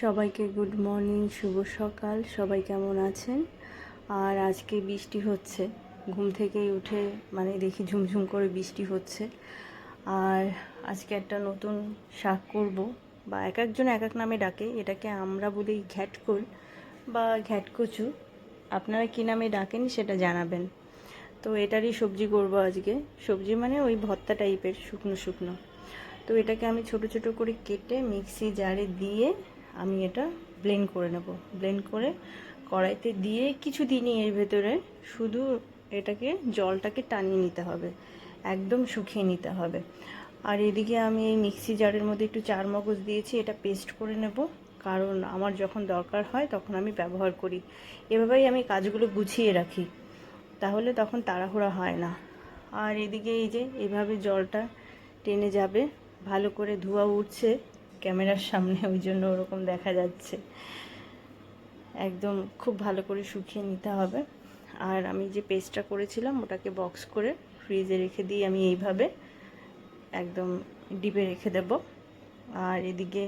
সবাইকে good morning, শুভ সকাল। সবাই কেমন আছেন? আর আজকে বৃষ্টি হচ্ছে, ঘুম থেকেই উঠে মানে দেখি ঝুমঝুম করে বৃষ্টি হচ্ছে। আর আজকে একটা নতুন শাক করব, বা এক একজন এক এক নামে ডাকে। এটাকে আমরা বলি ঘ্যাটকোল বা ঘ্যাটকচু। আপনারা কী নামে ডাকেন সেটা জানাবেন। তো এটারই সবজি করব আজকে। সবজি মানে ওই ভর্তা টাইপের, শুকনো শুকনো। তো এটাকে আমি ছোট ছোট করে কেটে মিক্সি জারে দিয়ে আমি এটা ব্লেন্ড করে নেব। ব্লেন্ড করে কড়াইতে দিয়ে কিছু দিনই এর ভেতরে শুধু এটাকে জলটাকে টানিয়ে নিতে হবে, একদম শুকিয়ে নিতে হবে। আর এদিকে আমি এই মিক্সি জারের মধ্যে একটু চারমগজ দিয়েছি, এটা পেস্ট করে নেব, কারণ আমার যখন দরকার হয় তখন আমি ব্যবহার করি। এভাবেই আমি কাজগুলো গুছিয়ে রাখি, তাহলে তখন তাড়াহুড়া হয় না। আর এদিকে এই যে এভাবে জলটা টেনে যাবে, ভালো করে ধোয়া উঠছে ক্যামেরার সামনে, ওই জন্য ওরকম দেখা যাচ্ছে। একদম খুব ভালো করে শুকিয়ে নিতে হবে। আর আমি যে পেস্টটা করেছিলাম ওটাকে বক্স করে ফ্রিজে রেখে দিয়ে আমি এইভাবে একদম ডিপে রেখে দেব। আর এদিকে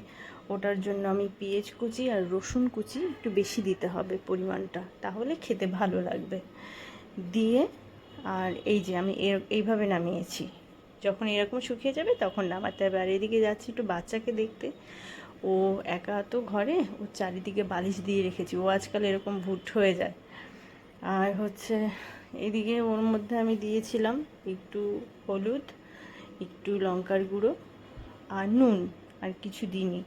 ওটার জন্য আমি পেঁয়াজ কুচি আর রসুন কুচি একটু বেশি দিতে হবে পরিমাণটা, তাহলে খেতে ভালো লাগবে। দিয়ে আর এই যে আমি এইভাবে নামিয়েছি। যখন এরকম শুকিয়ে যাবে তখন নামাতে হবে। আর এদিকে যাচ্ছি একটু বাচ্চাকে দেখতে। ও একা তো ঘরে, ও চারিদিকে বালিশ দিয়ে রেখেছি, ও আজকাল এরকম ভুট হয়ে যায়। আর হচ্ছে এদিকে ওর মধ্যে আমি দিয়েছিলাম একটু হলুদ, একটু লঙ্কার গুঁড়ো আর নুন, আর কিছু দিইনি।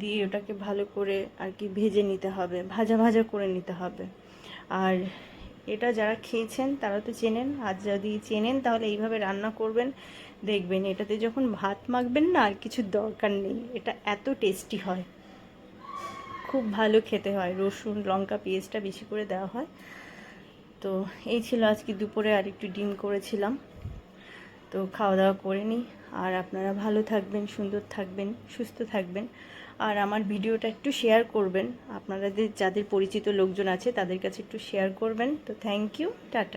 দিয়ে ওটাকে ভালো করে আর কি ভেজে নিতে হবে, ভাজা ভাজা করে নিতে হবে। আর এটা যারা খেয়েছেন তারা তো চেনেন, আর যদি চেনেন তাহলে এইভাবে রান্না করবেন, দেখবেন এটাতে যখন ভাত মাখবেন না আর কিছু দরকার নেই, এটা এত টেস্টি হয়, খুব ভালো খেতে হয়। রসুন লঙ্কা পেঁয়াজটা বেশি করে দেওয়া হয়। তো এই ছিল আজকে দুপুরে, আর একটু ডিম করেছিলাম। তো খাওয়া দাওয়া করে নিই। আর আপনারা ভালো থাকবেন, সুন্দর থাকবেন, সুস্থ থাকবেন। আর আমার ভিডিওটা একটু শেয়ার করবেন, আপনাদের যাদের পরিচিত লোকজন আছে তাদের কাছে একটু শেয়ার করবেন। তো থ্যাংক ইউ, টাটা।